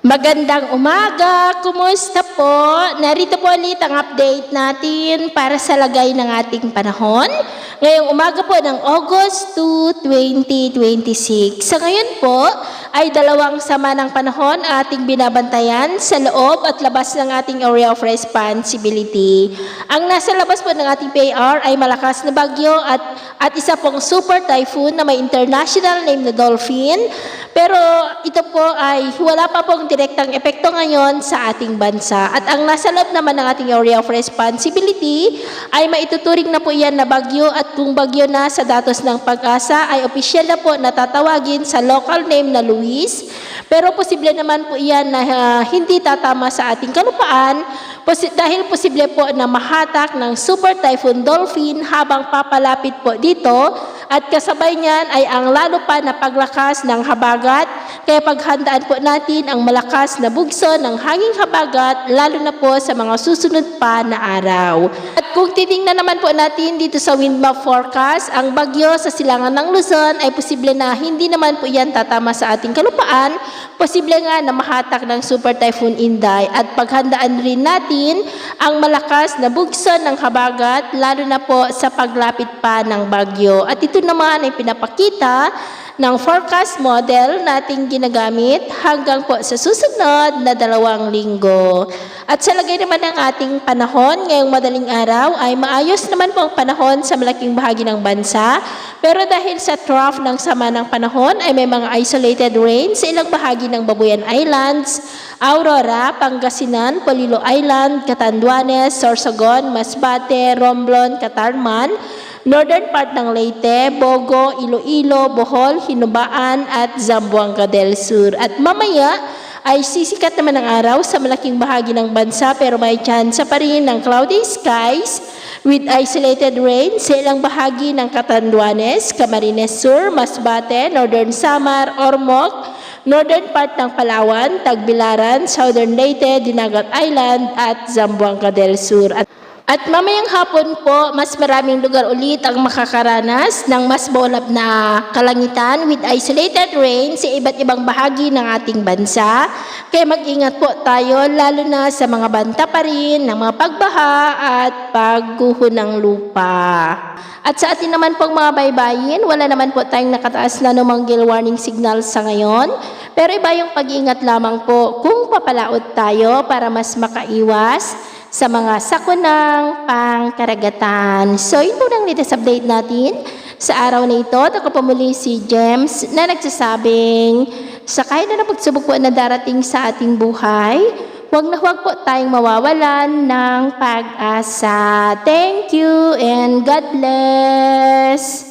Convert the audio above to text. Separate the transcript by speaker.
Speaker 1: Magandang umaga! Kumusta po? Narito po ulit ang update natin para sa lagay ng ating panahon. Ngayong umaga po ng August 2, 2026. Sa ngayon po ay dalawang sama ng panahon ating binabantayan sa loob at labas ng ating area of responsibility. Ang nasa labas po ng ating PAR ay malakas na bagyo at isa pong super typhoon na may international name na Dolphin. Pero ito po ay wala pa pong direktang epekto ngayon sa ating bansa. At ang nasa loob naman ng ating area of responsibility ay maituturing na po yan na bagyo, at kung bagyo na sa datos ng Pag-asa ay opisyal na po natatawagin sa local name na Luis. Pero posible naman po yan na hindi tatama sa ating kalupaan dahil posible po na mahatak ng Super Typhoon Dolphin habang papalapit po dito, at kasabay niyan ay ang lalo pa na paglakas ng habagat. Kaya paghandaan po natin ang malakas na bugso ng hanging habagat lalo na po sa mga susunod pa na araw. At kung titingnan naman po natin dito sa wind map forecast, ang bagyo sa silangan ng Luzon ay posible na hindi naman po yan tatama sa ating kalupaan. Posible nga na mahatak ng Super Typhoon Inday, at paghandaan rin natin ang malakas na bugso ng habagat lalo na po sa paglapit pa ng bagyo. At ito naman ay pinapakita ng forecast model nating ginagamit hanggang po sa susunod na 2 linggo. At sa lagay naman ng ating panahon ngayong madaling araw ay maayos naman po ang panahon sa malaking bahagi ng bansa. Pero dahil sa trough ng sama ng panahon ay may mga isolated rain sa ilang bahagi ng Babuyan Islands, Aurora, Pangasinan, Polillo Island, Catanduanes, Sorsogon, Masbate, Romblon, Catarman, northern part ng Leyte, Bogo, Iloilo, Bohol, Hinubaan at Zamboanga del Sur. At mamaya ay sisikat naman ang araw sa malaking bahagi ng bansa, pero may tsansa pa rin ng cloudy skies with isolated rain sa ilang bahagi ng Catanduanes, Camarines Sur, Masbate, Northern Samar, Ormoc, northern part ng Palawan, Tagbilaran, Southern Leyte, Dinagat Island at Zamboanga del Sur. At mamayang hapon po, mas maraming lugar ulit ang makakaranas ng mas maulap na kalangitan with isolated rain sa iba't ibang bahagi ng ating bansa. Kaya mag-ingat po tayo lalo na sa mga banta pa rin ng mga pagbaha at pagguho ng lupa. At sa atin naman pong mga baybayin, wala naman po tayong nakataas na anumang gale warning signal sa ngayon. Pero iba yung pag-iingat lamang po kung papalaot tayo para mas makaiwas sa mga sakunang pangkaragatan. So, yun po lang latest update natin sa araw na ito. Ako po muli si James na nagsasabing sa kahit na pagsubok po na darating sa ating buhay, huwag po tayong mawawalan ng pag-asa. Thank you and God bless!